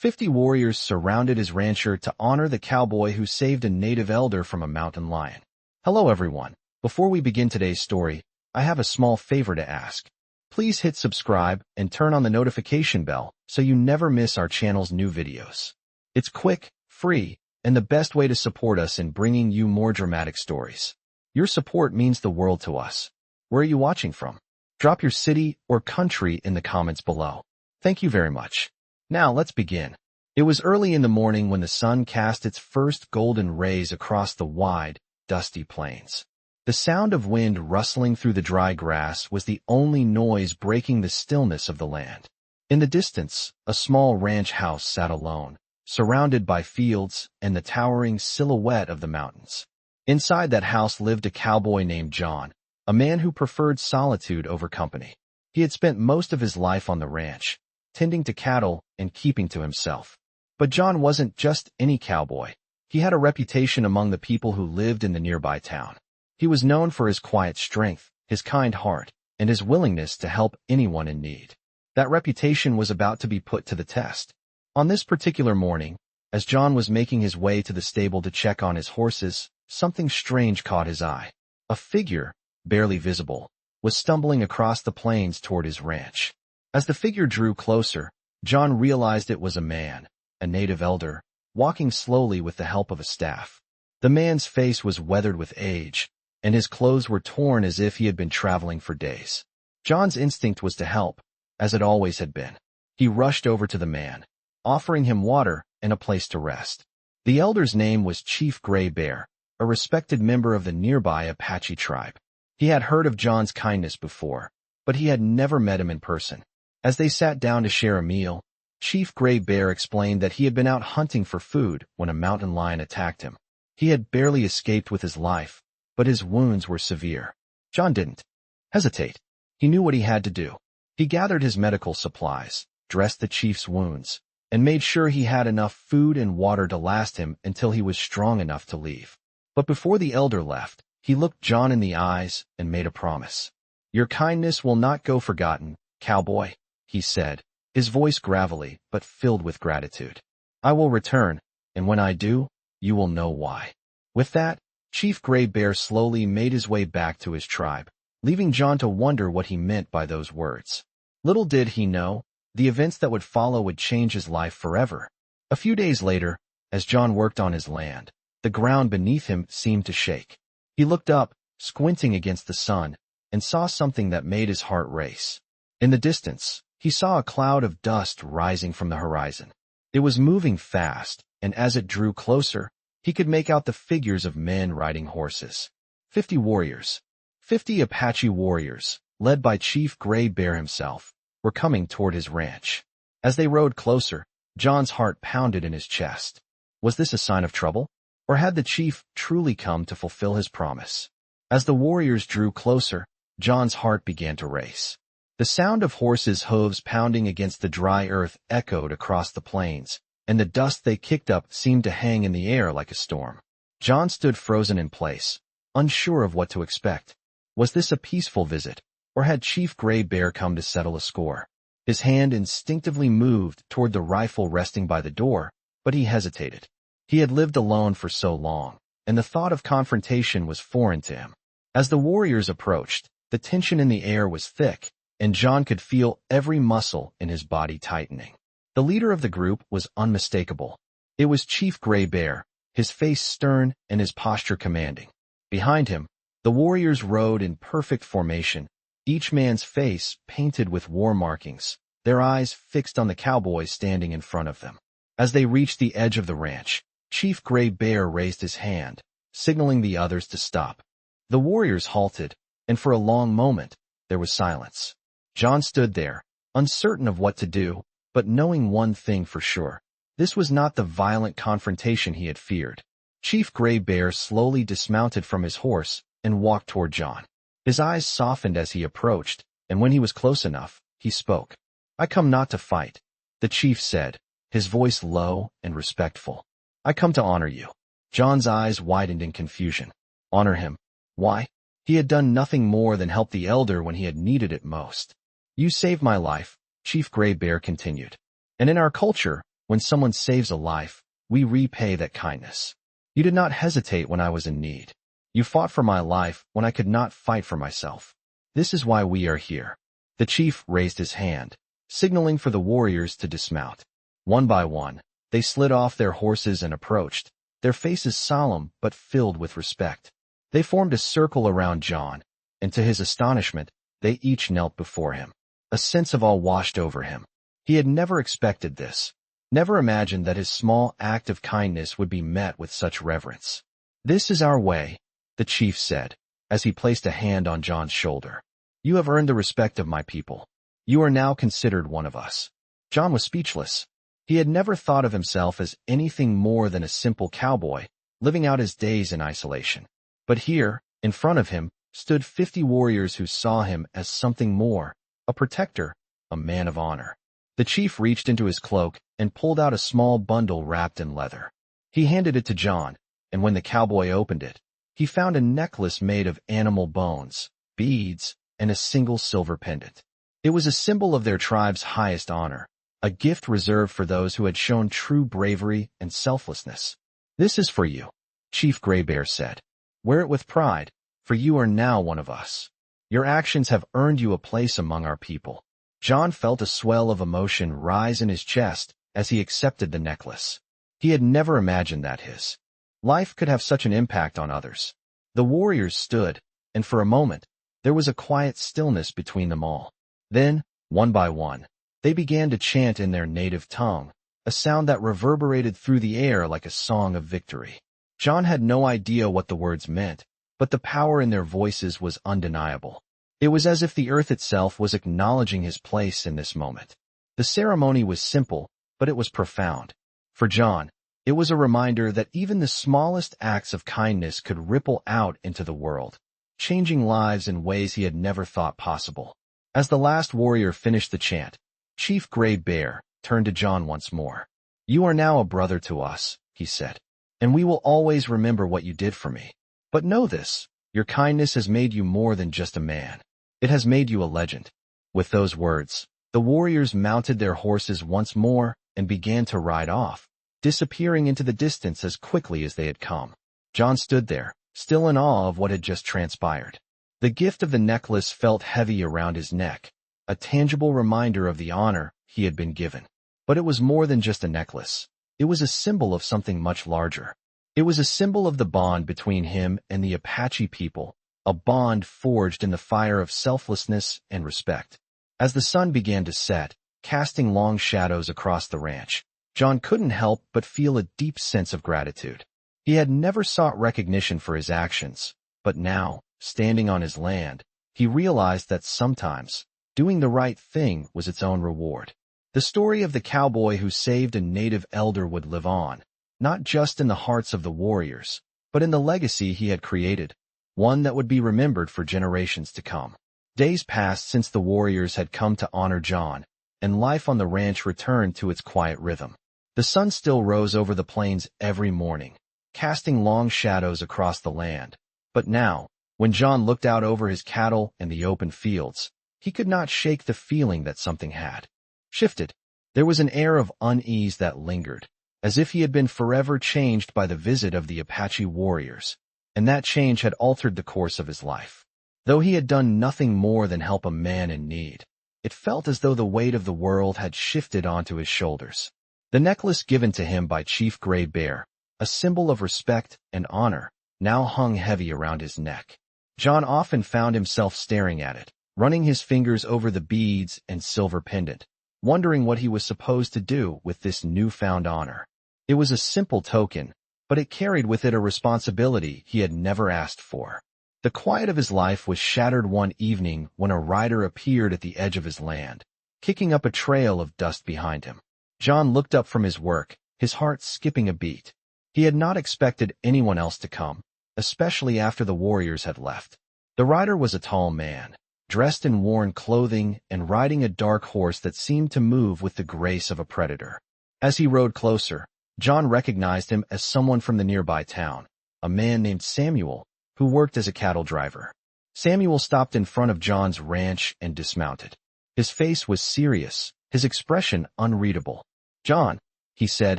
50 warriors surrounded his rancher to honor the cowboy who saved a native elder from a mountain lion. Hello everyone. Before we begin today's story, I have a small favor to ask. Please hit subscribe and turn on the notification bell so you never miss our channel's new videos. It's quick, free, and the best way to support us in bringing you more dramatic stories. Your support means the world to us. Where are you watching from? Drop your city or country in the comments below. Thank you very much. Now let's begin. It was early in the morning when the sun cast its first golden rays across the wide, dusty plains. The sound of wind rustling through the dry grass was the only noise breaking the stillness of the land. In the distance, a small ranch house sat alone, surrounded by fields and the towering silhouette of the mountains. Inside that house lived a cowboy named John, a man who preferred solitude over company. He had spent most of his life on the ranch, tending to cattle and keeping to himself. But John wasn't just any cowboy. He had a reputation among the people who lived in the nearby town. He was known for his quiet strength, his kind heart, and his willingness to help anyone in need. That reputation was about to be put to the test. On this particular morning, as John was making his way to the stable to check on his horses, something strange caught his eye. A figure, barely visible, was stumbling across the plains toward his ranch. As the figure drew closer, John realized it was a man, a native elder, walking slowly with the help of a staff. The man's face was weathered with age, and his clothes were torn as if he had been traveling for days. John's instinct was to help, as it always had been. He rushed over to the man, offering him water and a place to rest. The elder's name was Chief Gray Bear, a respected member of the nearby Apache tribe. He had heard of John's kindness before, but he had never met him in person. As they sat down to share a meal, Chief Gray Bear explained that he had been out hunting for food when a mountain lion attacked him. He had barely escaped with his life, but his wounds were severe. John didn't hesitate. He knew what he had to do. He gathered his medical supplies, dressed the chief's wounds, and made sure he had enough food and water to last him until he was strong enough to leave. But before the elder left, he looked John in the eyes and made a promise. "Your kindness will not go forgotten, cowboy," he said, his voice gravelly but filled with gratitude. "I will return, and when I do, you will know why." With that, Chief Gray Bear slowly made his way back to his tribe, leaving John to wonder what he meant by those words. Little did he know, the events that would follow would change his life forever. A few days later, as John worked on his land, the ground beneath him seemed to shake. He looked up, squinting against the sun, and saw something that made his heart race. In the distance, he saw a cloud of dust rising from the horizon. It was moving fast, and as it drew closer, he could make out the figures of men riding horses. 50 warriors. 50 Apache warriors, led by Chief Gray Bear himself, were coming toward his ranch. As they rode closer, John's heart pounded in his chest. Was this a sign of trouble? Or had the chief truly come to fulfill his promise? As the warriors drew closer, John's heart began to race. The sound of horses' hooves pounding against the dry earth echoed across the plains, and the dust they kicked up seemed to hang in the air like a storm. John stood frozen in place, unsure of what to expect. Was this a peaceful visit, or had Chief Gray Bear come to settle a score? His hand instinctively moved toward the rifle resting by the door, but he hesitated. He had lived alone for so long, and the thought of confrontation was foreign to him. As the warriors approached, the tension in the air was thick, and John could feel every muscle in his body tightening. The leader of the group was unmistakable. It was Chief Gray Bear, his face stern and his posture commanding. Behind him, the warriors rode in perfect formation, each man's face painted with war markings, their eyes fixed on the cowboy standing in front of them. As they reached the edge of the ranch, Chief Gray Bear raised his hand, signaling the others to stop. The warriors halted, and for a long moment, there was silence. John stood there, uncertain of what to do, but knowing one thing for sure. This was not the violent confrontation he had feared. Chief Gray Bear slowly dismounted from his horse and walked toward John. His eyes softened as he approached, and when he was close enough, he spoke. "I come not to fight," the chief said, his voice low and respectful. "I come to honor you." John's eyes widened in confusion. Honor him? Why? He had done nothing more than help the elder when he had needed it most. "You saved my life," Chief Gray Bear continued. "And in our culture, When someone saves a life, we repay that kindness. You did not hesitate when I was in need. You fought for my life when I could not fight for myself. This is why we are here." The chief raised his hand, signaling for the warriors to dismount. One by one, they slid off their horses and approached, their faces solemn but filled with respect. They formed a circle around John, and to his astonishment, they each knelt before him. A sense of awe washed over him. He had never expected this, never imagined that his small act of kindness would be met with such reverence. "This is our way," the chief said, as he placed a hand on John's shoulder. "You have earned the respect of my people. You are now considered one of us." John was speechless. He had never thought of himself as anything more than a simple cowboy, living out his days in isolation. But here, in front of him, stood 50 warriors who saw him as something more, a protector, a man of honor. The chief reached into his cloak and pulled out a small bundle wrapped in leather. He handed it to John, and when the cowboy opened it, he found a necklace made of animal bones, beads, and a single silver pendant. It was a symbol of their tribe's highest honor, a gift reserved for those who had shown true bravery and selflessness. "This is for you," Chief Gray Bear said. "Wear it with pride, for you are now one of us. Your actions have earned you a place among our people." John felt a swell of emotion rise in his chest as he accepted the necklace. He had never imagined that his life could have such an impact on others. The warriors stood, and for a moment, there was a quiet stillness between them all. Then, one by one, they began to chant in their native tongue, a sound that reverberated through the air like a song of victory. John had no idea what the words meant, but the power in their voices was undeniable. It was as if the earth itself was acknowledging his place in this moment. The ceremony was simple, but it was profound. For John, it was a reminder that even the smallest acts of kindness could ripple out into the world, changing lives in ways he had never thought possible. As the last warrior finished the chant, Chief Gray Bear turned to John once more. "You are now a brother to us," he said, "and we will always remember what you did for me. But know this, your kindness has made you more than just a man. It has made you a legend." With those words, the warriors mounted their horses once more and began to ride off, disappearing into the distance as quickly as they had come. John stood there, still in awe of what had just transpired. The gift of the necklace felt heavy around his neck, a tangible reminder of the honor he had been given. But it was more than just a necklace. It was a symbol of something much larger. It was a symbol of the bond between him and the Apache people, a bond forged in the fire of selflessness and respect. As the sun began to set, casting long shadows across the ranch, John couldn't help but feel a deep sense of gratitude. He had never sought recognition for his actions, but now, standing on his land, he realized that sometimes, doing the right thing was its own reward. The story of the cowboy who saved a native elder would live on, not just in the hearts of the warriors, but in the legacy he had created, one that would be remembered for generations to come. Days passed since the warriors had come to honor John, and life on the ranch returned to its quiet rhythm. The sun still rose over the plains every morning, casting long shadows across the land. But now, when John looked out over his cattle and the open fields, he could not shake the feeling that something had shifted. There was an air of unease that lingered, as if he had been forever changed by the visit of the Apache warriors, and that change had altered the course of his life. Though he had done nothing more than help a man in need, it felt as though the weight of the world had shifted onto his shoulders. The necklace given to him by Chief Gray Bear, a symbol of respect and honor, now hung heavy around his neck. John often found himself staring at it, running his fingers over the beads and silver pendant, wondering what he was supposed to do with this newfound honor. It was a simple token, but it carried with it a responsibility he had never asked for. The quiet of his life was shattered one evening when a rider appeared at the edge of his land, kicking up a trail of dust behind him. John looked up from his work, his heart skipping a beat. He had not expected anyone else to come, especially after the warriors had left. The rider was a tall man, dressed in worn clothing and riding a dark horse that seemed to move with the grace of a predator. As he rode closer, John recognized him as someone from the nearby town, a man named Samuel, who worked as a cattle driver. Samuel stopped in front of John's ranch and dismounted. His face was serious, his expression unreadable. "John, he said,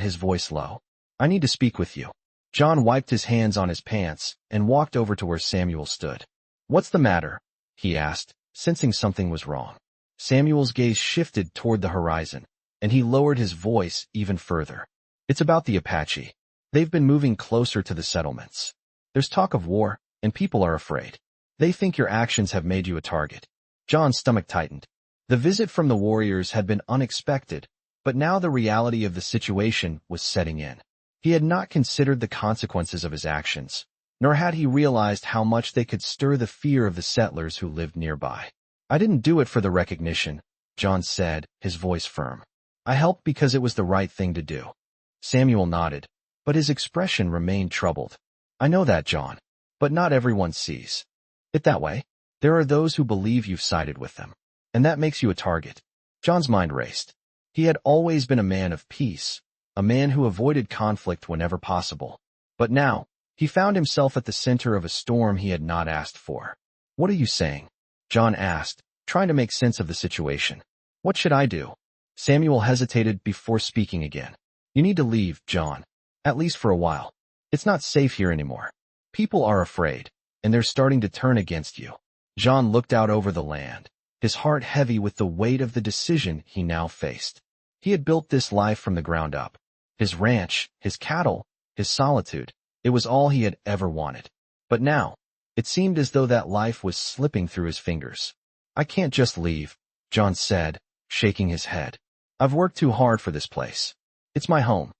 his voice low. "I need to speak with you." John wiped his hands on his pants and walked over to where Samuel stood. "What's the matter?" he asked, sensing something was wrong. Samuel's gaze shifted toward the horizon, and he lowered his voice even further. "It's about the Apache. They've been moving closer to the settlements. There's talk of war, and people are afraid. They think your actions have made you a target." John's stomach tightened. The visit from the warriors had been unexpected, but now the reality of the situation was setting in. He had not considered the consequences of his actions, nor had he realized how much they could stir the fear of the settlers who lived nearby. "I didn't do it for the recognition," John said, his voice firm. "I helped because it was the right thing to do." Samuel nodded, but his expression remained troubled. "I know that, John, but not everyone sees it that way. There are those who believe you've sided with them, and that makes you a target." John's mind raced. He had always been a man of peace, a man who avoided conflict whenever possible. But now, he found himself at the center of a storm he had not asked for. "What are you saying?" John asked, trying to make sense of the situation. "What should I do?" Samuel hesitated before speaking again. "You need to leave, John. At least for a while. It's not safe here anymore. People are afraid, and they're starting to turn against you." John looked out over the land, his heart heavy with the weight of the decision he now faced. He had built this life from the ground up. His ranch, his cattle, his solitude, it was all he had ever wanted. But now, it seemed as though that life was slipping through his fingers. "I can't just leave," John said, shaking his head. "I've worked too hard for this place. It's my home."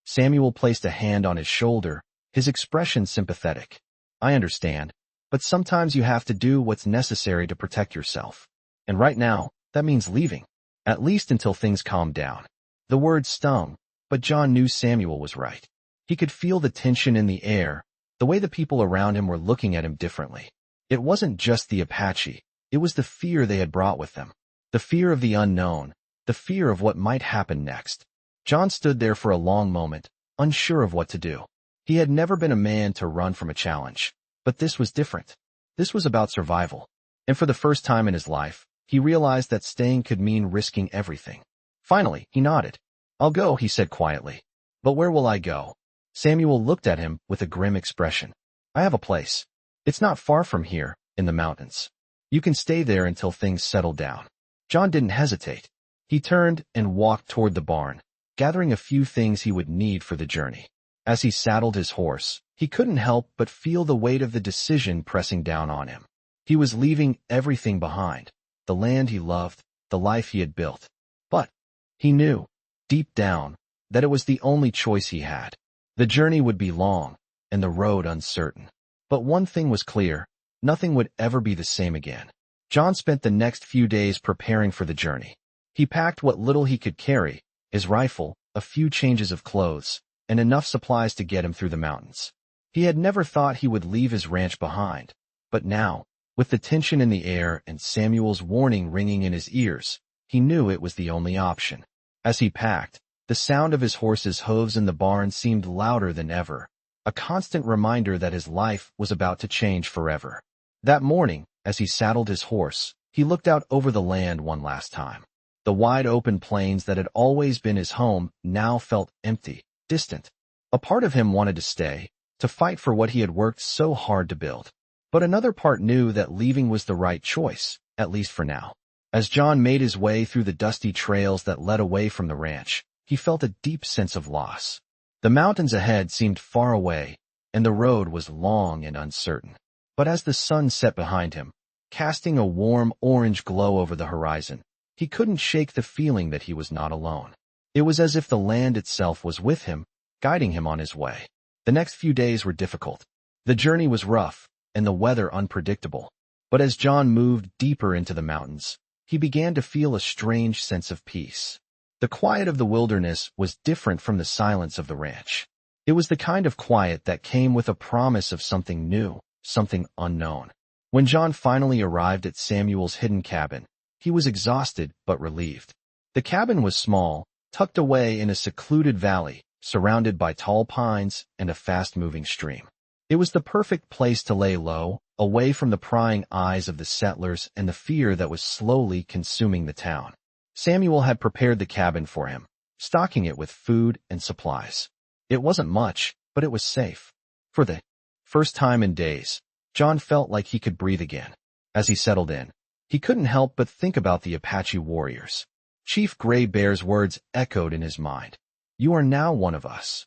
Samuel placed a hand on his shoulder, his expression sympathetic. "I understand, but sometimes you have to do what's necessary to protect yourself. And right now, that means leaving, at least until things calm down." The word stung, but John knew Samuel was right. He could feel the tension in the air, the way the people around him were looking at him differently. It wasn't just the Apache, it was the fear they had brought with them. The fear of the unknown, the fear of what might happen next. John stood there for a long moment, unsure of what to do. He had never been a man to run from a challenge, but this was different. This was about survival. And for the first time in his life, he realized that staying could mean risking everything. Finally, he nodded. "I'll go," he said quietly. "But where will I go?" Samuel looked at him with a grim expression. "I have a place. It's not far from here, in the mountains. You can stay there until things settle down." John didn't hesitate. He turned and walked toward the barn, gathering a few things he would need for the journey. As he saddled his horse, he couldn't help but feel the weight of the decision pressing down on him. He was leaving everything behind, the land he loved, the life he had built. But he knew, deep down, that it was the only choice he had. The journey would be long, and the road uncertain. But one thing was clear, nothing would ever be the same again. John spent the next few days preparing for the journey. He packed what little he could carry, his rifle, a few changes of clothes, and enough supplies to get him through the mountains. He had never thought he would leave his ranch behind, but now, with the tension in the air and Samuel's warning ringing in his ears, he knew it was the only option. As he packed, the sound of his horse's hooves in the barn seemed louder than ever, a constant reminder that his life was about to change forever. That morning, as he saddled his horse, he looked out over the land one last time. The wide open plains that had always been his home now felt empty, distant. A part of him wanted to stay, to fight for what he had worked so hard to build. But another part knew that leaving was the right choice, at least for now. As John made his way through the dusty trails that led away from the ranch, he felt a deep sense of loss. The mountains ahead seemed far away, and the road was long and uncertain. But as the sun set behind him, casting a warm orange glow over the horizon, he couldn't shake the feeling that he was not alone. It was as if the land itself was with him, guiding him on his way. The next few days were difficult. The journey was rough, and the weather unpredictable. But as John moved deeper into the mountains, he began to feel a strange sense of peace. The quiet of the wilderness was different from the silence of the ranch. It was the kind of quiet that came with a promise of something new, something unknown. When John finally arrived at Samuel's hidden cabin, he was exhausted but relieved. The cabin was small, tucked away in a secluded valley, surrounded by tall pines and a fast-moving stream. It was the perfect place to lay low, away from the prying eyes of the settlers and the fear that was slowly consuming the town. Samuel had prepared the cabin for him, stocking it with food and supplies. It wasn't much, but it was safe. For the first time in days, John felt like he could breathe again. As he settled in, he couldn't help but think about the Apache warriors. Chief Gray Bear's words echoed in his mind. "You are now one of us."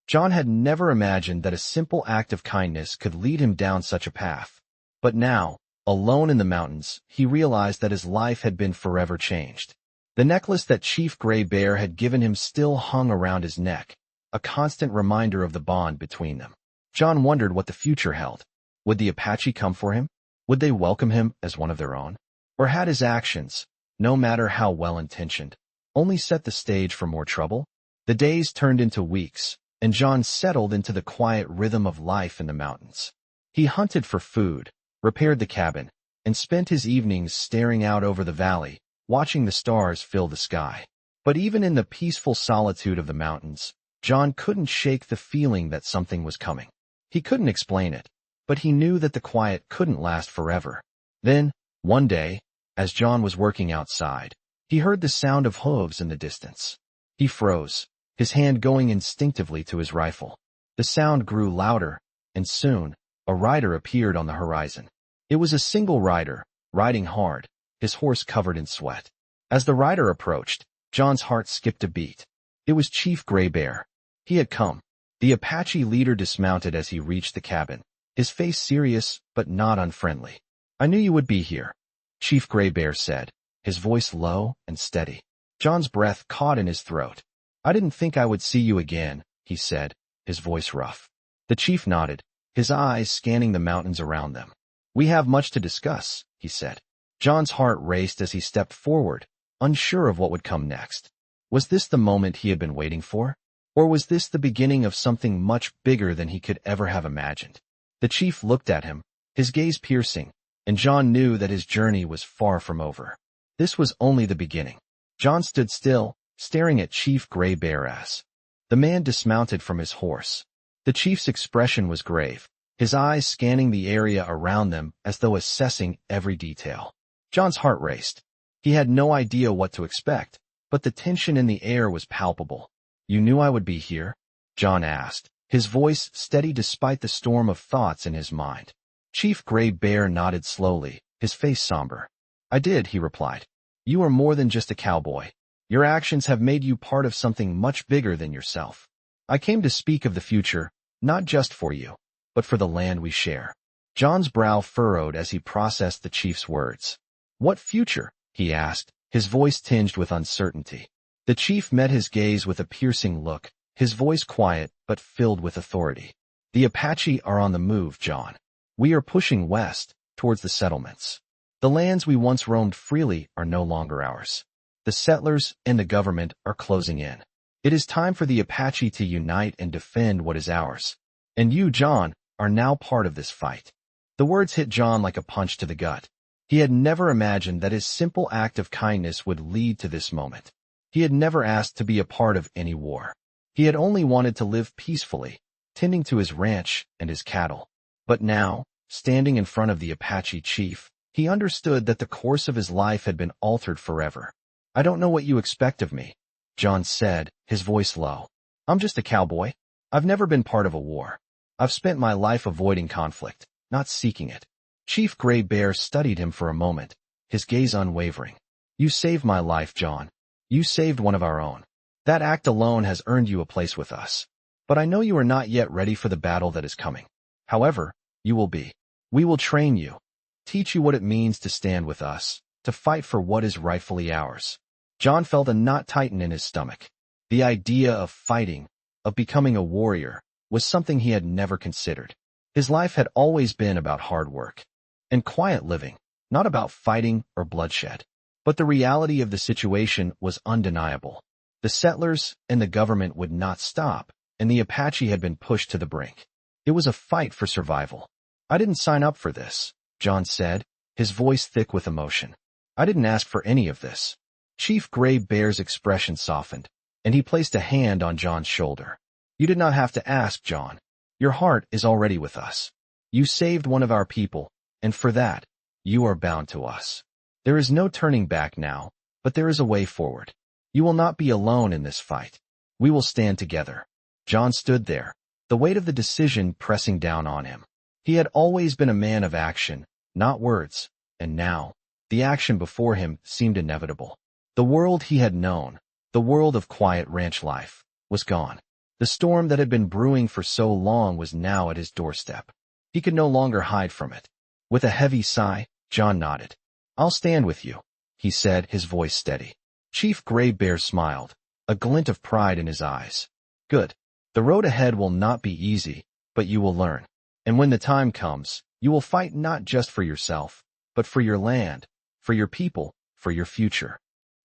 John had never imagined that a simple act of kindness could lead him down such a path. But now, alone in the mountains, he realized that his life had been forever changed. The necklace that Chief Gray Bear had given him still hung around his neck, a constant reminder of the bond between them. John wondered what the future held. Would the Apache come for him? Would they welcome him as one of their own? Or had his actions, no matter how well-intentioned, only set the stage for more trouble? The days turned into weeks, and John settled into the quiet rhythm of life in the mountains. He hunted for food, repaired the cabin, and spent his evenings staring out over the valley, watching the stars fill the sky. But even in the peaceful solitude of the mountains, John couldn't shake the feeling that something was coming. He couldn't explain it, but he knew that the quiet couldn't last forever. Then, one day, as John was working outside, he heard the sound of hooves in the distance. He froze, his hand going instinctively to his rifle. The sound grew louder, and soon, a rider appeared on the horizon. It was a single rider, riding hard, his horse covered in sweat. As the rider approached, John's heart skipped a beat. It was Chief Gray Bear. He had come. The Apache leader dismounted as he reached the cabin, his face serious but not unfriendly. "I knew you would be here," Chief Gray Bear said, his voice low and steady. John's breath caught in his throat. "I didn't think I would see you again," he said, his voice rough. The chief nodded, his eyes scanning the mountains around them. "We have much to discuss," he said. John's heart raced as he stepped forward, unsure of what would come next. Was this the moment he had been waiting for? Or was this the beginning of something much bigger than he could ever have imagined? The chief looked at him, his gaze piercing, and John knew that his journey was far from over. This was only the beginning. John stood still, staring at Chief Gray Bear as the man dismounted from his horse. The chief's expression was grave, his eyes scanning the area around them as though assessing every detail. John's heart raced. He had no idea what to expect, but the tension in the air was palpable. "You knew I would be here?" John asked, his voice steady despite the storm of thoughts in his mind. Chief Gray Bear nodded slowly, his face somber. "I did," he replied. "You are more than just a cowboy. Your actions have made you part of something much bigger than yourself. I came to speak of the future, not just for you, but for the land we share." John's brow furrowed as he processed the chief's words. "What future?" he asked, his voice tinged with uncertainty. The chief met his gaze with a piercing look, his voice quiet but filled with authority. "The Apache are on the move, John. We are pushing west, towards the settlements. The lands we once roamed freely are no longer ours. The settlers and the government are closing in. It is time for the Apache to unite and defend what is ours. And you, John, are now part of this fight." The words hit John like a punch to the gut. He had never imagined that his simple act of kindness would lead to this moment. He had never asked to be a part of any war. He had only wanted to live peacefully, tending to his ranch and his cattle. But now, standing in front of the Apache chief, he understood that the course of his life had been altered forever. "I don't know what you expect of me," John said, his voice low. "I'm just a cowboy. I've never been part of a war. I've spent my life avoiding conflict, not seeking it." Chief Gray Bear studied him for a moment, his gaze unwavering. "You saved my life, John. You saved one of our own. That act alone has earned you a place with us. But I know you are not yet ready for the battle that is coming. However, you will be. We will train you, teach you what it means to stand with us, to fight for what is rightfully ours." John felt a knot tighten in his stomach. The idea of fighting, of becoming a warrior, was something he had never considered. His life had always been about hard work and quiet living, not about fighting or bloodshed. But the reality of the situation was undeniable. The settlers and the government would not stop, and the Apache had been pushed to the brink. It was a fight for survival. "I didn't sign up for this," John said, his voice thick with emotion. "I didn't ask for any of this." Chief Gray Bear's expression softened, and he placed a hand on John's shoulder. "You did not have to ask, John. Your heart is already with us. You saved one of our people, and for that, you are bound to us. There is no turning back now, but there is a way forward. You will not be alone in this fight. We will stand together." John stood there, the weight of the decision pressing down on him. He had always been a man of action, not words, and now, the action before him seemed inevitable. The world he had known, the world of quiet ranch life, was gone. The storm that had been brewing for so long was now at his doorstep. He could no longer hide from it. With a heavy sigh, John nodded. "I'll stand with you," he said, his voice steady. Chief Gray Bear smiled, a glint of pride in his eyes. "Good. The road ahead will not be easy, but you will learn. And when the time comes, you will fight not just for yourself, but for your land, for your people, for your future."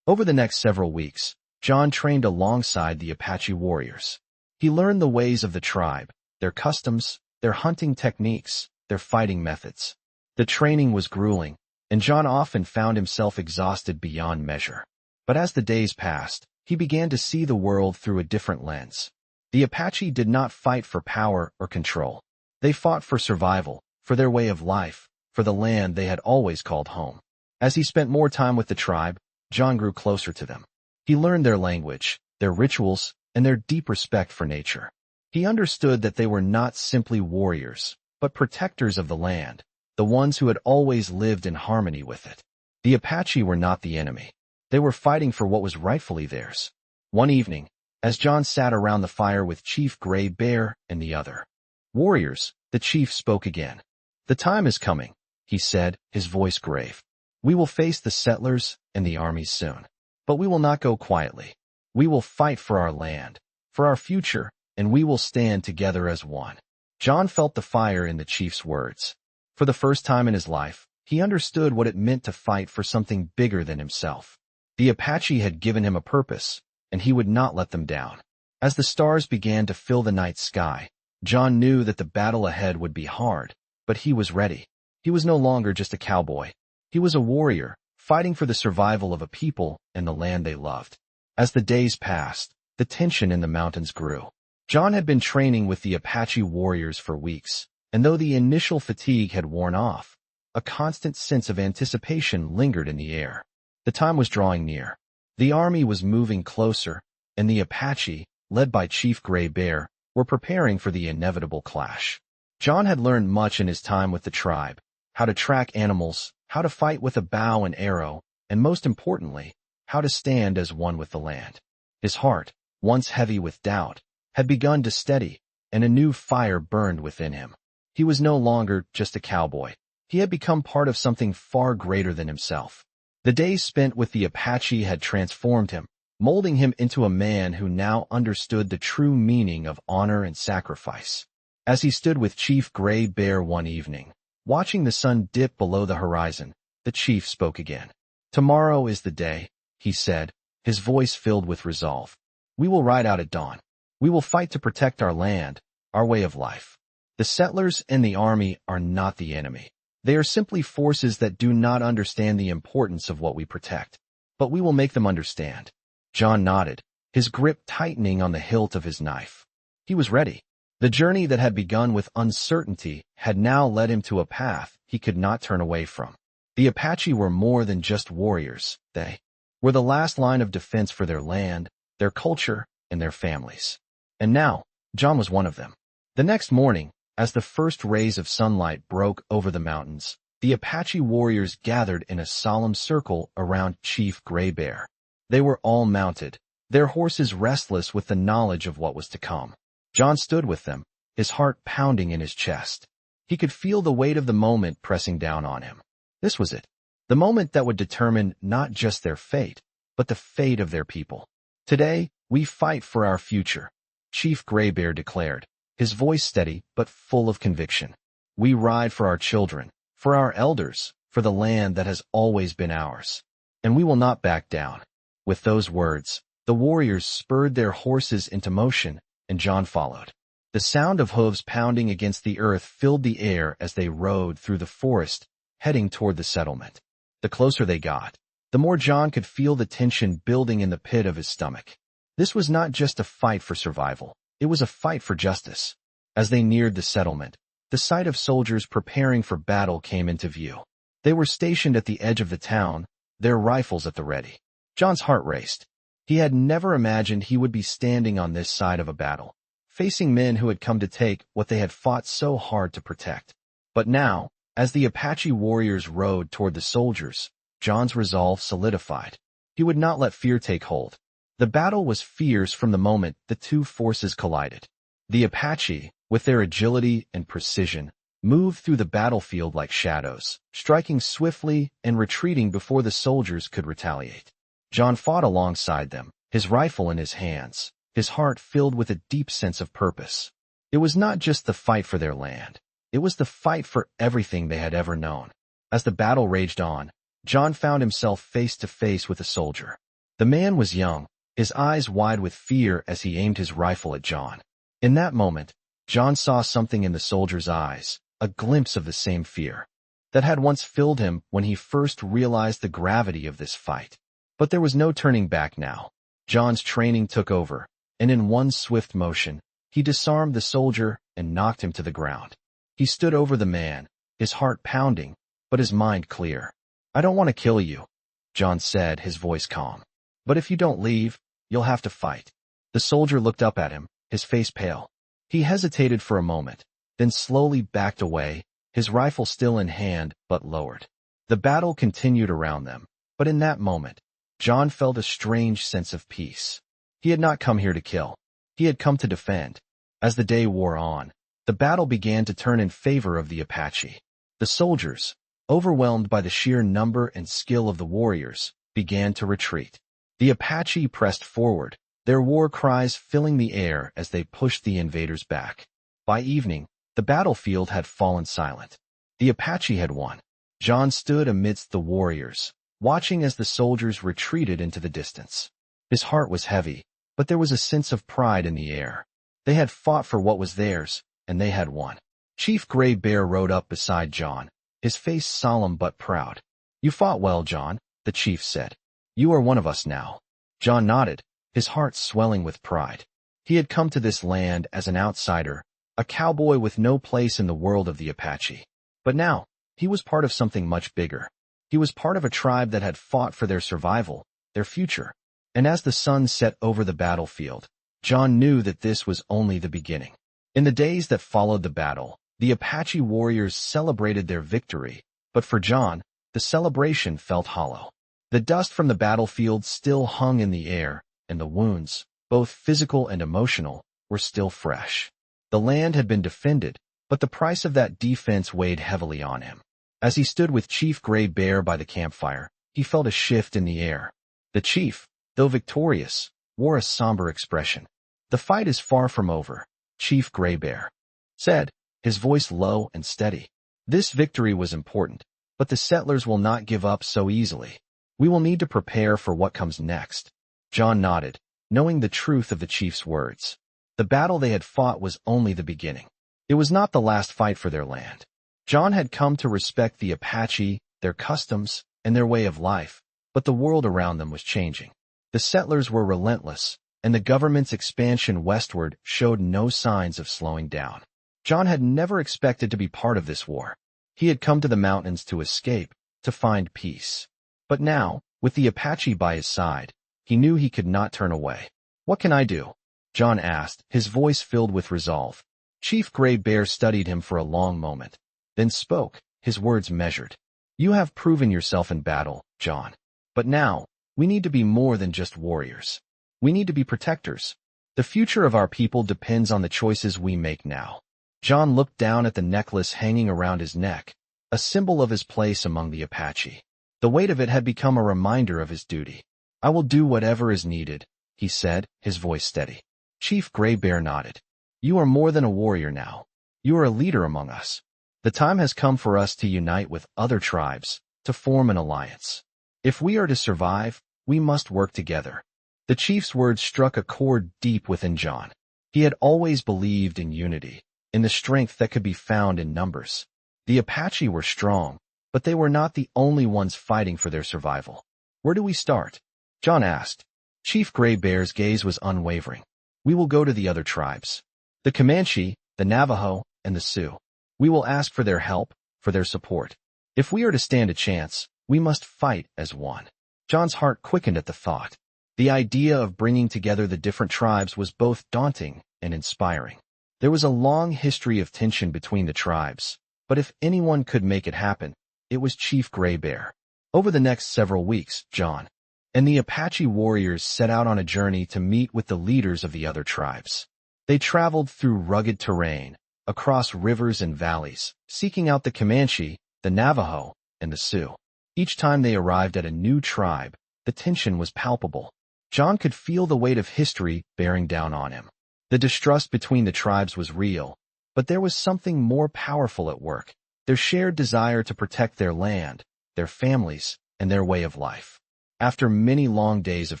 Over the next several weeks, John trained alongside the Apache warriors. He learned the ways of the tribe, their customs, their hunting techniques, their fighting methods. The training was grueling, and John often found himself exhausted beyond measure. But as the days passed, he began to see the world through a different lens. The Apache did not fight for power or control. They fought for survival, for their way of life, for the land they had always called home. As he spent more time with the tribe, John grew closer to them. He learned their language, their rituals, and their deep respect for nature. He understood that they were not simply warriors, but protectors of the land, the ones who had always lived in harmony with it. The Apache were not the enemy. They were fighting for what was rightfully theirs. One evening, as John sat around the fire with Chief Gray Bear and the other warriors, the chief spoke again. "The time is coming," he said, his voice grave. "We will face the settlers and the armies soon. But we will not go quietly. We will fight for our land, for our future, and we will stand together as one." John felt the fire in the chief's words. For the first time in his life, he understood what it meant to fight for something bigger than himself. The Apache had given him a purpose, and he would not let them down. As the stars began to fill the night sky, John knew that the battle ahead would be hard, but he was ready. He was no longer just a cowboy. He was a warrior, fighting for the survival of a people and the land they loved. As the days passed, the tension in the mountains grew. John had been training with the Apache warriors for weeks, and though the initial fatigue had worn off, a constant sense of anticipation lingered in the air. The time was drawing near. The army was moving closer, and the Apache, led by Chief Gray Bear, were preparing for the inevitable clash. John had learned much in his time with the tribe, how to track animals, how to fight with a bow and arrow, and most importantly, how to stand as one with the land. His heart, once heavy with doubt, had begun to steady, and a new fire burned within him. He was no longer just a cowboy. He had become part of something far greater than himself. The days spent with the Apache had transformed him, molding him into a man who now understood the true meaning of honor and sacrifice. As he stood with Chief Gray Bear one evening, watching the sun dip below the horizon, the chief spoke again. "Tomorrow is the day," he said, his voice filled with resolve. "We will ride out at dawn. We will fight to protect our land, our way of life. The settlers and the army are not the enemy. They are simply forces that do not understand the importance of what we protect. But we will make them understand." John nodded, his grip tightening on the hilt of his knife. He was ready. The journey that had begun with uncertainty had now led him to a path he could not turn away from. The Apache were more than just warriors. They were the last line of defense for their land, their culture, and their families. And now, John was one of them. The next morning, as the first rays of sunlight broke over the mountains, the Apache warriors gathered in a solemn circle around Chief Gray Bear. They were all mounted, their horses restless with the knowledge of what was to come. John stood with them, his heart pounding in his chest. He could feel the weight of the moment pressing down on him. This was it, the moment that would determine not just their fate, but the fate of their people. "Today, we fight for our future," Chief Gray Bear declared, his voice steady but full of conviction. "We ride for our children, for our elders, for the land that has always been ours. And we will not back down." With those words, the warriors spurred their horses into motion, and John followed. The sound of hooves pounding against the earth filled the air as they rode through the forest, heading toward the settlement. The closer they got, the more John could feel the tension building in the pit of his stomach. This was not just a fight for survival. It was a fight for justice. As they neared the settlement, the sight of soldiers preparing for battle came into view. They were stationed at the edge of the town, their rifles at the ready. John's heart raced. He had never imagined he would be standing on this side of a battle, facing men who had come to take what they had fought so hard to protect. But now, as the Apache warriors rode toward the soldiers, John's resolve solidified. He would not let fear take hold. The battle was fierce from the moment the two forces collided. The Apache, with their agility and precision, moved through the battlefield like shadows, striking swiftly and retreating before the soldiers could retaliate. John fought alongside them, his rifle in his hands, his heart filled with a deep sense of purpose. It was not just the fight for their land. It was the fight for everything they had ever known. As the battle raged on, John found himself face to face with a soldier. The man was young, his eyes wide with fear as he aimed his rifle at John. In that moment, John saw something in the soldier's eyes, a glimpse of the same fear that had once filled him when he first realized the gravity of this fight. But there was no turning back now. John's training took over, and in one swift motion, he disarmed the soldier and knocked him to the ground. He stood over the man, his heart pounding, but his mind clear. "I don't want to kill you," John said, his voice calm. "But if you don't leave, you'll have to fight." The soldier looked up at him, his face pale. He hesitated for a moment, then slowly backed away, his rifle still in hand but lowered. The battle continued around them, but in that moment, John felt a strange sense of peace. He had not come here to kill. He had come to defend. As the day wore on, the battle began to turn in favor of the Apache. The soldiers, overwhelmed by the sheer number and skill of the warriors, began to retreat. The Apache pressed forward, their war cries filling the air as they pushed the invaders back. By evening, the battlefield had fallen silent. The Apache had won. John stood amidst the warriors, watching as the soldiers retreated into the distance. His heart was heavy, but there was a sense of pride in the air. They had fought for what was theirs, and they had won. Chief Gray Bear rode up beside John, his face solemn but proud. "You fought well, John," the chief said. "You are one of us now." John nodded, his heart swelling with pride. He had come to this land as an outsider, a cowboy with no place in the world of the Apache. But now, he was part of something much bigger. He was part of a tribe that had fought for their survival, their future. And as the sun set over the battlefield, John knew that this was only the beginning. In the days that followed the battle, the Apache warriors celebrated their victory, but for John, the celebration felt hollow. The dust from the battlefield still hung in the air, and the wounds, both physical and emotional, were still fresh. The land had been defended, but the price of that defense weighed heavily on him. As he stood with Chief Gray Bear by the campfire, he felt a shift in the air. The chief, though victorious, wore a somber expression. "The fight is far from over," Chief Gray Bear said, his voice low and steady. "This victory was important, but the settlers will not give up so easily. We will need to prepare for what comes next." John nodded, knowing the truth of the chief's words. The battle they had fought was only the beginning. It was not the last fight for their land. John had come to respect the Apache, their customs, and their way of life, but the world around them was changing. The settlers were relentless, and the government's expansion westward showed no signs of slowing down. John had never expected to be part of this war. He had come to the mountains to escape, to find peace. But now, with the Apache by his side, he knew he could not turn away. "What can I do?" John asked, his voice filled with resolve. Chief Gray Bear studied him for a long moment, then spoke, his words measured. "You have proven yourself in battle, John. But now, we need to be more than just warriors. We need to be protectors. The future of our people depends on the choices we make now." John looked down at the necklace hanging around his neck, a symbol of his place among the Apache. The weight of it had become a reminder of his duty. "I will do whatever is needed," he said, his voice steady. Chief Gray Bear nodded. "You are more than a warrior now. You are a leader among us. The time has come for us to unite with other tribes, to form an alliance. If we are to survive, we must work together." The chief's words struck a chord deep within John. He had always believed in unity, in the strength that could be found in numbers. The Apache were strong, but they were not the only ones fighting for their survival. "Where do we start?" John asked. Chief Gray Bear's gaze was unwavering. "We will go to the other tribes. The Comanche, the Navajo, and the Sioux. We will ask for their help, for their support. If we are to stand a chance, we must fight as one." John's heart quickened at the thought. The idea of bringing together the different tribes was both daunting and inspiring. There was a long history of tension between the tribes, but if anyone could make it happen, it was Chief Gray Bear. Over the next several weeks, John and the Apache warriors set out on a journey to meet with the leaders of the other tribes. They traveled through rugged terrain, across rivers and valleys, seeking out the Comanche, the Navajo, and the Sioux. Each time they arrived at a new tribe, the tension was palpable. John could feel the weight of history bearing down on him. The distrust between the tribes was real, but there was something more powerful at work: their shared desire to protect their land, their families, and their way of life. After many long days of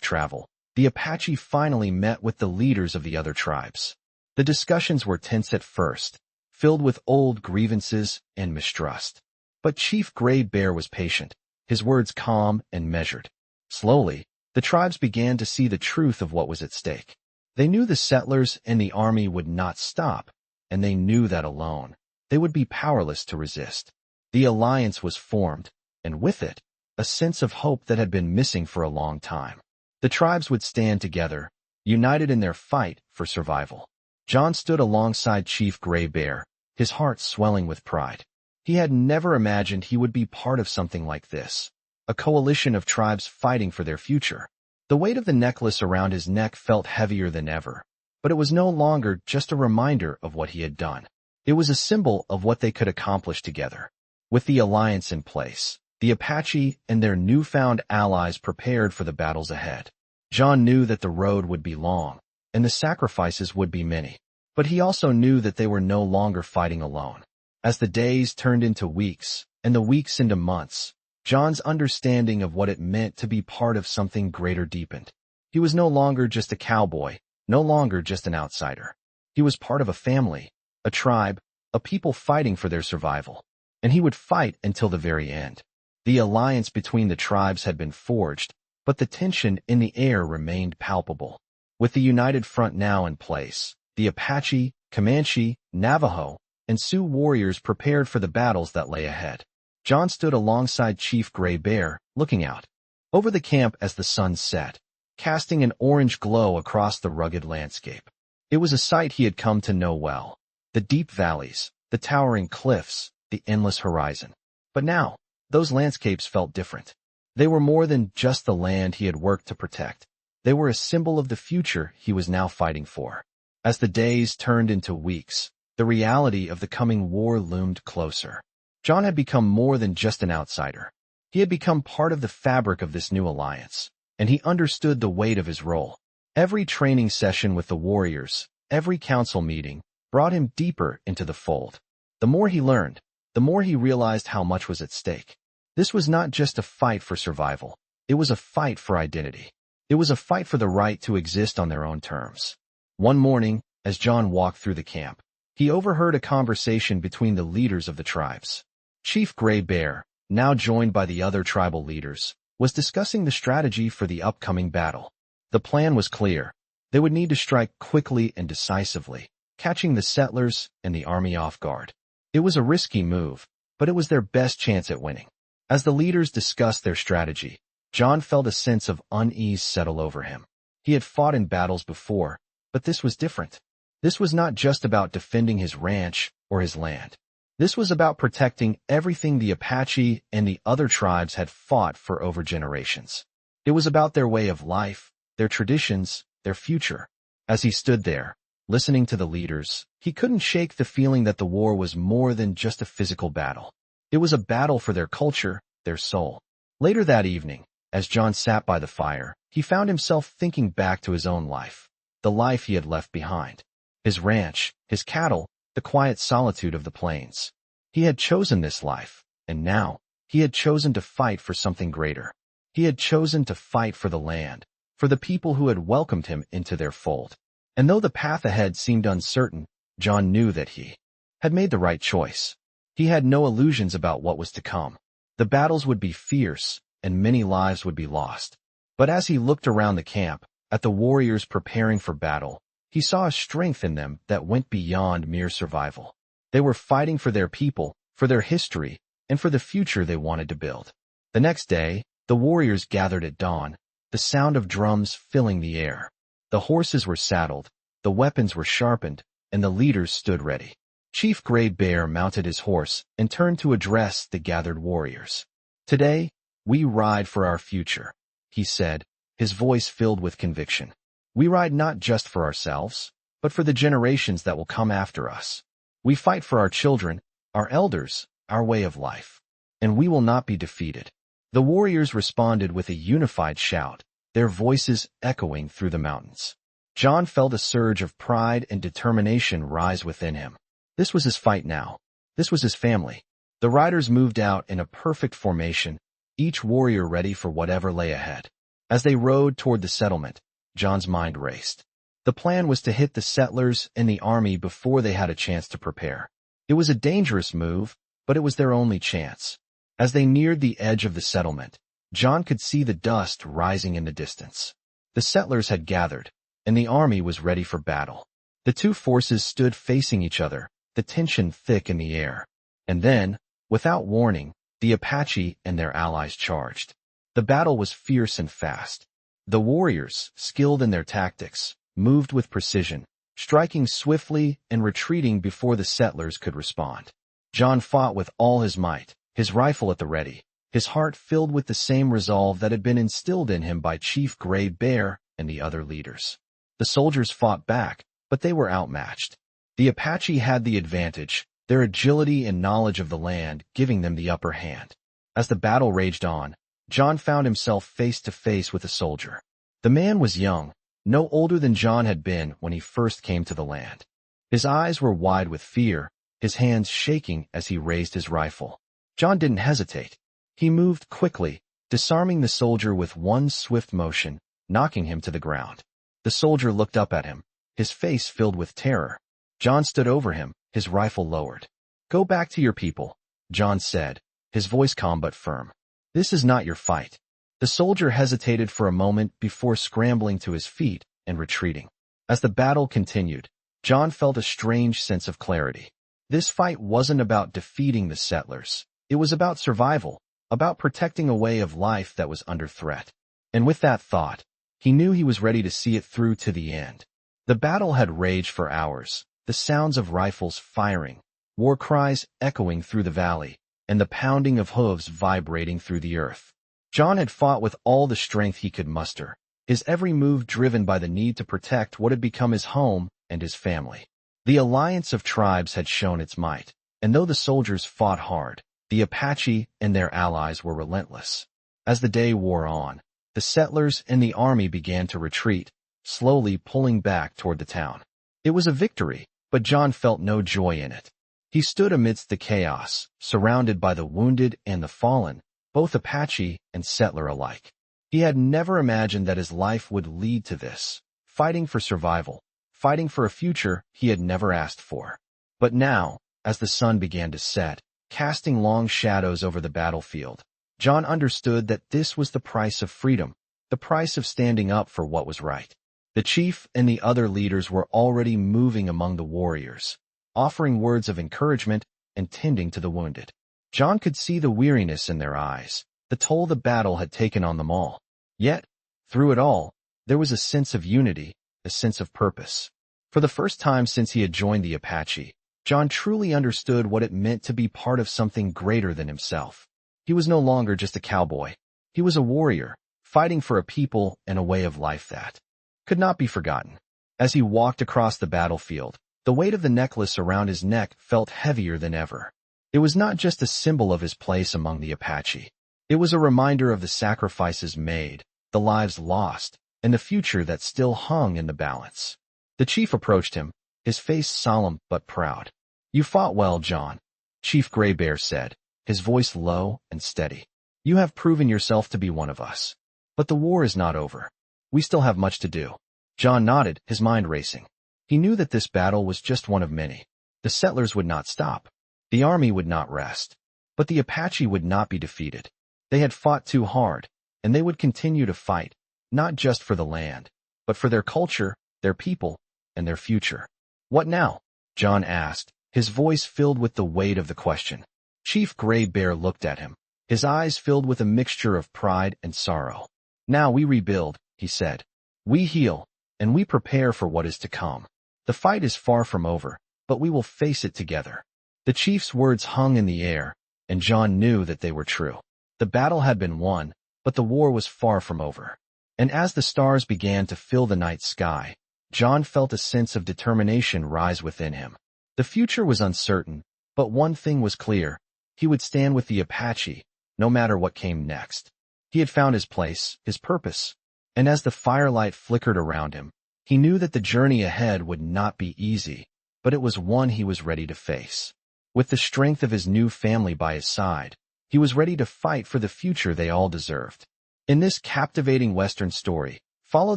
travel, the Apache finally met with the leaders of the other tribes. The discussions were tense at first, filled with old grievances and mistrust. But Chief Gray Bear was patient, his words calm and measured. Slowly, the tribes began to see the truth of what was at stake. They knew the settlers and the army would not stop, and they knew that alone, they would be powerless to resist. The alliance was formed, and with it, a sense of hope that had been missing for a long time. The tribes would stand together, united in their fight for survival. John stood alongside Chief Gray Bear, his heart swelling with pride. He had never imagined he would be part of something like this, a coalition of tribes fighting for their future. The weight of the necklace around his neck felt heavier than ever, but it was no longer just a reminder of what he had done. It was a symbol of what they could accomplish together. With the alliance in place, the Apache and their newfound allies prepared for the battles ahead. John knew that the road would be long, and the sacrifices would be many, but he also knew that they were no longer fighting alone. As the days turned into weeks, and the weeks into months, John's understanding of what it meant to be part of something greater deepened. He was no longer just a cowboy, no longer just an outsider. He was part of a family, a tribe, a people fighting for their survival. And he would fight until the very end. The alliance between the tribes had been forged, but the tension in the air remained palpable. With the united front now in place, the Apache, Comanche, Navajo, and Sioux warriors prepared for the battles that lay ahead. John stood alongside Chief Gray Bear, looking out over the camp as the sun set, casting an orange glow across the rugged landscape. It was a sight he had come to know well: the deep valleys, the towering cliffs, the endless horizon. But now, those landscapes felt different. They were more than just the land he had worked to protect. They were a symbol of the future he was now fighting for. As the days turned into weeks, the reality of the coming war loomed closer. John had become more than just an outsider. He had become part of the fabric of this new alliance, and he understood the weight of his role. Every training session with the warriors, every council meeting, brought him deeper into the fold. The more he learned, the more he realized how much was at stake. This was not just a fight for survival. It was a fight for identity. It was a fight for the right to exist on their own terms. One morning, as John walked through the camp, he overheard a conversation between the leaders of the tribes. Chief Gray Bear, now joined by the other tribal leaders, was discussing the strategy for the upcoming battle. The plan was clear. They would need to strike quickly and decisively, catching the settlers and the army off guard. It was a risky move, but it was their best chance at winning. As the leaders discussed their strategy, John felt a sense of unease settle over him. He had fought in battles before, but this was different. This was not just about defending his ranch or his land. This was about protecting everything the Apache and the other tribes had fought for over generations. It was about their way of life, their traditions, their future. As he stood there, listening to the leaders, he couldn't shake the feeling that the war was more than just a physical battle. It was a battle for their culture, their soul. Later that evening, as John sat by the fire, he found himself thinking back to his own life, the life he had left behind. His ranch, his cattle, the quiet solitude of the plains. He had chosen this life, and now, he had chosen to fight for something greater. He had chosen to fight for the land, for the people who had welcomed him into their fold. And though the path ahead seemed uncertain, John knew that he had made the right choice. He had no illusions about what was to come. The battles would be fierce, and many lives would be lost. But as he looked around the camp, at the warriors preparing for battle, he saw a strength in them that went beyond mere survival. They were fighting for their people, for their history, and for the future they wanted to build. The next day, the warriors gathered at dawn, the sound of drums filling the air. The horses were saddled, the weapons were sharpened, and the leaders stood ready. Chief Gray Bear mounted his horse and turned to address the gathered warriors. "Today, we ride for our future," he said, his voice filled with conviction. "We ride not just for ourselves, but for the generations that will come after us. We fight for our children, our elders, our way of life. And we will not be defeated." The warriors responded with a unified shout, their voices echoing through the mountains. John felt a surge of pride and determination rise within him. This was his fight now. This was his family. The riders moved out in a perfect formation, each warrior ready for whatever lay ahead. As they rode toward the settlement, John's mind raced. The plan was to hit the settlers and the army before they had a chance to prepare. It was a dangerous move, but it was their only chance. As they neared the edge of the settlement, John could see the dust rising in the distance. The settlers had gathered, and the army was ready for battle. The two forces stood facing each other, the tension thick in the air. And then, without warning, the Apache and their allies charged. The battle was fierce and fast. The warriors, skilled in their tactics, moved with precision, striking swiftly and retreating before the settlers could respond. John fought with all his might, his rifle at the ready, his heart filled with the same resolve that had been instilled in him by Chief Gray Bear and the other leaders. The soldiers fought back, but they were outmatched. The Apache had the advantage, their agility and knowledge of the land giving them the upper hand. As the battle raged on, John found himself face to face with a soldier. The man was young, no older than John had been when he first came to the land. His eyes were wide with fear, his hands shaking as he raised his rifle. John didn't hesitate. He moved quickly, disarming the soldier with one swift motion, knocking him to the ground. The soldier looked up at him, his face filled with terror. John stood over him, his rifle lowered. "Go back to your people," John said, his voice calm but firm. "This is not your fight." The soldier hesitated for a moment before scrambling to his feet and retreating. As the battle continued, John felt a strange sense of clarity. This fight wasn't about defeating the settlers. It was about survival, about protecting a way of life that was under threat. And with that thought, he knew he was ready to see it through to the end. The battle had raged for hours, the sounds of rifles firing, war cries echoing through the valley, and the pounding of hooves vibrating through the earth. John had fought with all the strength he could muster, his every move driven by the need to protect what had become his home and his family. The alliance of tribes had shown its might, and though the soldiers fought hard, the Apache and their allies were relentless. As the day wore on, the settlers and the army began to retreat, slowly pulling back toward the town. It was a victory, but John felt no joy in it. He stood amidst the chaos, surrounded by the wounded and the fallen, both Apache and settler alike. He had never imagined that his life would lead to this, fighting for survival, fighting for a future he had never asked for. But now, as the sun began to set, casting long shadows over the battlefield, John understood that this was the price of freedom, the price of standing up for what was right. The chief and the other leaders were already moving among the warriors, offering words of encouragement and tending to the wounded. John could see the weariness in their eyes, the toll the battle had taken on them all. Yet, through it all, there was a sense of unity, a sense of purpose. For the first time since he had joined the Apache, John truly understood what it meant to be part of something greater than himself. He was no longer just a cowboy. He was a warrior, fighting for a people and a way of life that could not be forgotten. As he walked across the battlefield, the weight of the necklace around his neck felt heavier than ever. It was not just a symbol of his place among the Apache. It was a reminder of the sacrifices made, the lives lost, and the future that still hung in the balance. The chief approached him, his face solemn but proud. "You fought well, John," Chief Gray Bear said, his voice low and steady. "You have proven yourself to be one of us. But the war is not over. We still have much to do." John nodded, his mind racing. He knew that this battle was just one of many. The settlers would not stop. The army would not rest. But the Apache would not be defeated. They had fought too hard, and they would continue to fight, not just for the land, but for their culture, their people, and their future. "What now?" John asked, his voice filled with the weight of the question. Chief Gray Bear looked at him, his eyes filled with a mixture of pride and sorrow. Now we rebuild, he said. We heal, and we prepare for what is to come. The fight is far from over, but we will face it together. The chief's words hung in the air, and John knew that they were true. The battle had been won, but the war was far from over. And as the stars began to fill the night sky, John felt a sense of determination rise within him. The future was uncertain, but one thing was clear. He would stand with the Apache, no matter what came next. He had found his place, his purpose, and as the firelight flickered around him, he knew that the journey ahead would not be easy, but it was one he was ready to face. With the strength of his new family by his side, he was ready to fight for the future they all deserved. In this captivating Western story, follow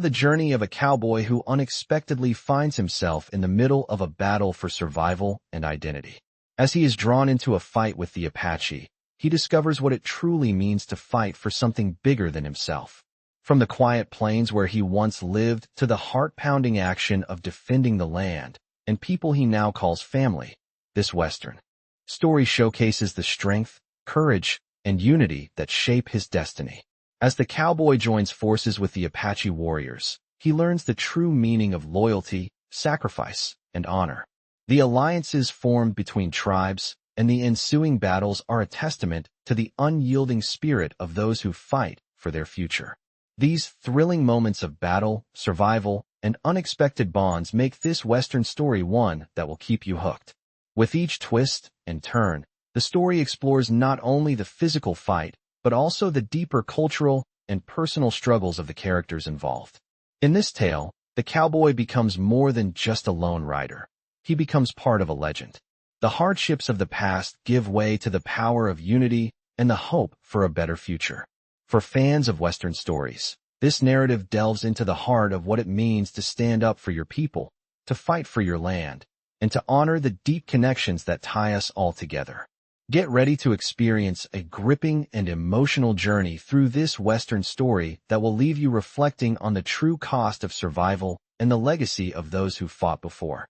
the journey of a cowboy who unexpectedly finds himself in the middle of a battle for survival and identity. As he is drawn into a fight with the Apache, he discovers what it truly means to fight for something bigger than himself. From the quiet plains where he once lived to the heart-pounding action of defending the land and people he now calls family, this Western story showcases the strength, courage, and unity that shape his destiny. As the cowboy joins forces with the Apache warriors, he learns the true meaning of loyalty, sacrifice, and honor. The alliances formed between tribes and the ensuing battles are a testament to the unyielding spirit of those who fight for their future. These thrilling moments of battle, survival, and unexpected bonds make this Western story one that will keep you hooked. With each twist and turn, the story explores not only the physical fight, but also the deeper cultural and personal struggles of the characters involved. In this tale, the cowboy becomes more than just a lone rider. He becomes part of a legend. The hardships of the past give way to the power of unity and the hope for a better future. For fans of Western stories, this narrative delves into the heart of what it means to stand up for your people, to fight for your land, and to honor the deep connections that tie us all together. Get ready to experience a gripping and emotional journey through this Western story that will leave you reflecting on the true cost of survival and the legacy of those who fought before.